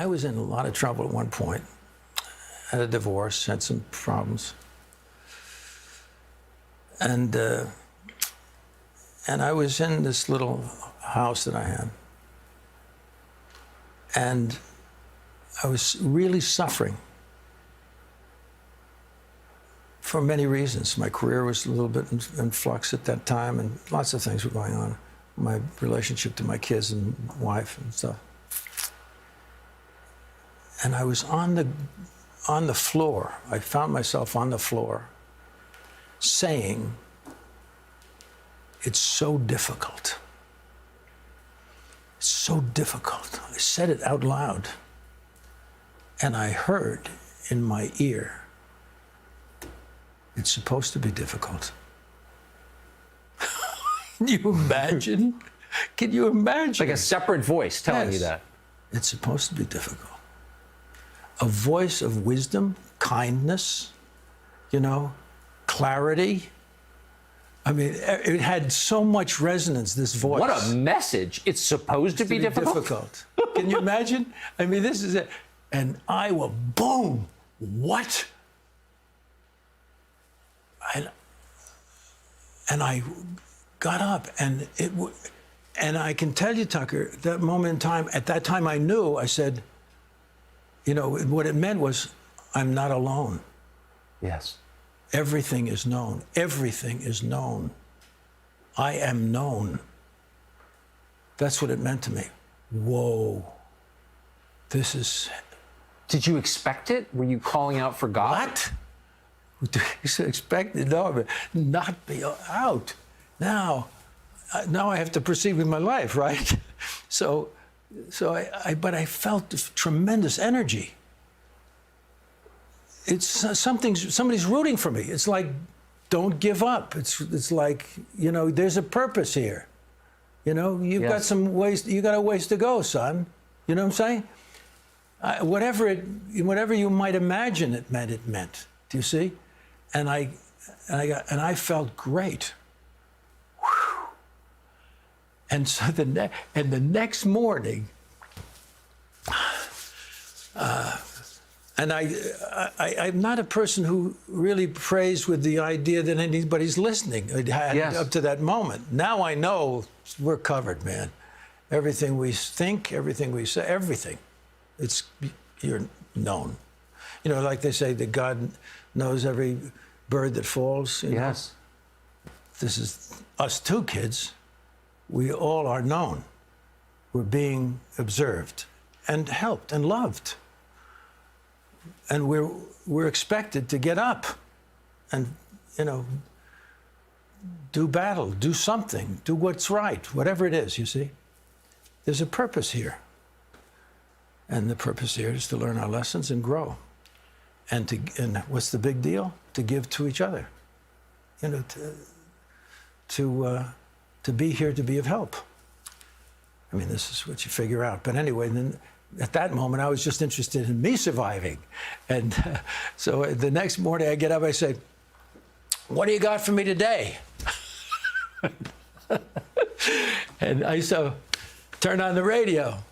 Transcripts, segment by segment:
I was in a lot of trouble at one point. Had a divorce, had some problems. And I was in this little house that I had. And I was really suffering for many reasons. My career was a little bit in flux at that time, and lots of things were going on. My relationship to my kids and wife and stuff. And I was on the floor. I found myself on the floor saying, "It's so difficult. It's so difficult." I said it out loud. And I heard in my ear, "It's supposed to be difficult." Can you imagine? Can you imagine? Like a separate voice telling you that. It's supposed to be difficult. A voice of wisdom, kindness, clarity. I mean, it had so much resonance, this voice. What a message. It's supposed to be difficult. Can you imagine? I mean, this is it. And I will, boom, what? And I got up, and I can tell you, Tucker, that moment in time, at that time I knew, I said, what it meant was, I'm not alone. Yes. Everything is known. Everything is known. I am known. That's what it meant to me. Whoa. This is... Did you expect it? Were you calling out for God? What? Do you expect it? No, but not be out. Now I have to proceed with my life, right? But I felt tremendous energy. It's somebody's rooting for me. It's like, don't give up. It's like, there's a purpose here. You've got some ways. You got a ways to go, son. You know what I'm saying? Whatever you might imagine it meant. Do you see? And I felt great. Whew. And so the next morning, and I'm not a person who really prays with the idea that anybody's listening up to that moment. Now I know we're covered, man. Everything we think, everything we say, everything. You're known. Like they say that God knows every bird that falls. Yes. This is us too, kids. We all are known. We're being observed and helped and loved. And we're expected to get up and, do battle, do something, do what's right, whatever it is, you see. There's a purpose here. And the purpose here is to learn our lessons and grow. And what's the big deal? To give to each other. To be here to be of help. I mean, this is what you figure out. But anyway, then at that moment, I was just interested in me surviving. And so the next morning I get up, I say, "What do you got for me today?" And I turn on the radio.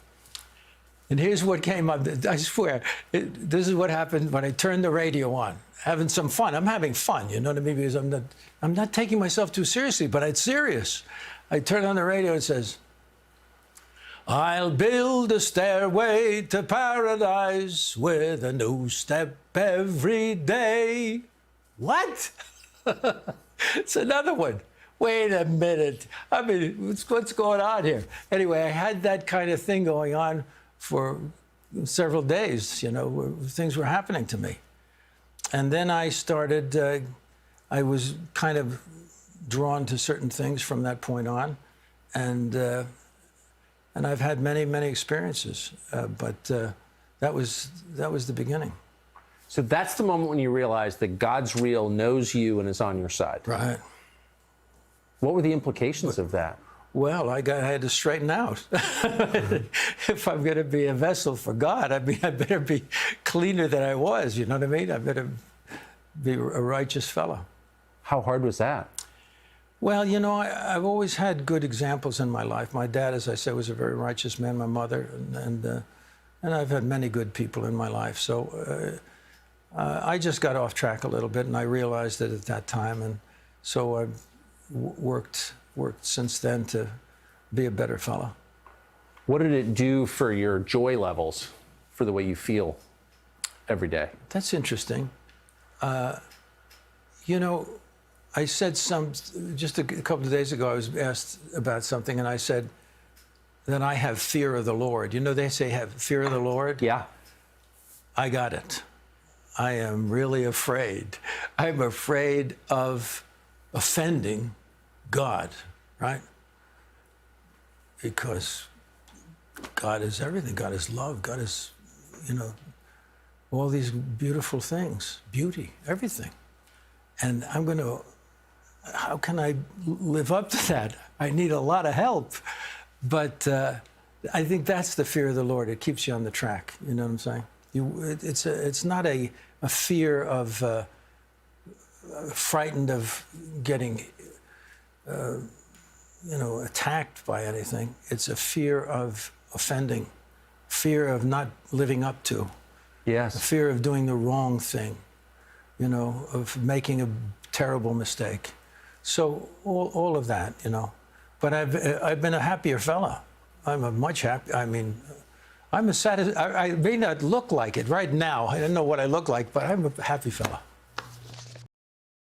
And here's what came up. I swear, this is what happened when I turned the radio on. Having some fun. I'm having fun, you know what I mean? Because I'm not taking myself too seriously, but it's serious. I turn on the radio, it says, "I'll build a stairway to paradise with a new step every day." What? It's another one. Wait a minute. I mean, what's going on here? Anyway, I had that kind of thing going on for several days, where things were happening to me. And then I started, I was kind of drawn to certain things from that point on. And I've had many, many experiences, but that was the beginning. So that's the moment when you realized that God's real, knows you, and is on your side. Right. What were the implications of that? Well, I had to straighten out. If I'm going to be a vessel for God, I better be cleaner than I was, you know what I mean? I better be a righteous fellow. How hard was that? Well, I've always had good examples in my life. My dad, as I said, was a very righteous man, my mother, and And I've had many good people in my life. So I just got off track a little bit, and I realized it at that time. And so I've worked since then to be a better fellow. What did it do for your joy levels, for the way you feel every day? That's interesting. You know, I said just a couple of days ago, I was asked about something, and I said that I have fear of the Lord. You know, they say have fear of the Lord. Yeah. I got it. I am really afraid. I'm afraid of offending God, right? Because God is everything. God is love. God is, you know, all these beautiful things, beauty, everything. And I'm going to, how can I live up to that? I need a lot of help. But I think that's the fear of the Lord. It keeps you on the track. You know what I'm saying? It's not a fear of frightened of getting, you know, attacked by anything. It's a fear of offending, fear of not living up to, Yes. a fear of doing the wrong thing, you know, of making a terrible mistake. So all of that, you know. But I've been a happier fella. I'm a much happier. I mean, I'm a I may not look like it right now. I don't know what I look like, but I'm a happy fella.